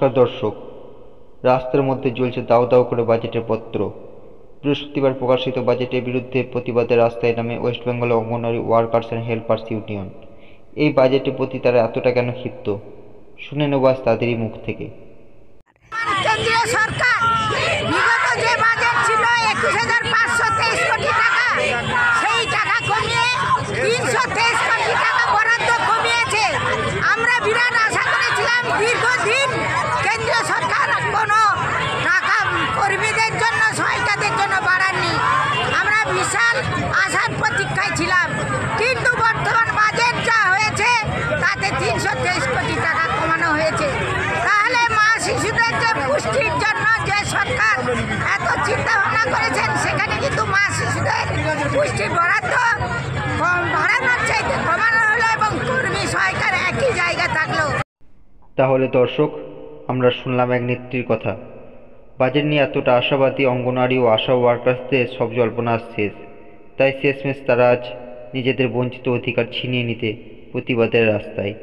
নমস্কার দর্শক, রাস্তার মধ্যে জ্বলছে দাউ দাউ করে বাজেটের পত্র। বৃহস্পতিবার প্রকাশিত বাজেটের বিরুদ্ধে প্রতিবাদে রাস্তায় নামে West Bengal anganwadi workers and helpers union. এই বাজেটের প্রতি তারা এতটা কেন ক্ষিপ্ত, শুনে নেব আজ তাদেরই মুখ থেকে। কেন্দ্রীয় সরকার বিগত যে বাজেট ছিল 21,523 কোটি টাকা, সেই টাকা কমিয়ে 323 কোটি টাকা বরাদ্দ কমিয়েছে। আমরা বিরাট আশা করেছিলাম দীর্ঘদিন কেন্দ্রীয় সরকার কোনো টাকা কর্মীদের জন্য, সহায়িকাদের জন্য বাড়াননি। আমরা বিশাল আশার প্রতীক্ষায় ছিলাম, কিন্তু বর্তমান বাজেট যা হয়েছে তাতে 323 কোটি টাকা কমানো হয়েছে। তাহলে মা শিশুদের যে পুষ্টির জন্য যে সরকার এত চিন্তা ভাবনা করেছেন, সেখানে কিন্তু মা শিশুদের পুষ্টির বরাদ্দ বাড়ানোর চাইতে কমানো হলো এবং কর্মী সহায়িকার একই জায়গা থাকলো। তাহলে দর্শক, আমরা শুনলাম এক নেত্রীর কথা। বাজেট নিয়ে এতটা আশাবাদী অঙ্গনওয়াড়ি ও আশা ওয়ার্কার্সদের সব জল্পনা শেষ, তাই শেষমেশ তারা আজ নিজেদের বঞ্চিত অধিকার ছিনিয়ে নিতে প্রতিবাদের রাস্তায়।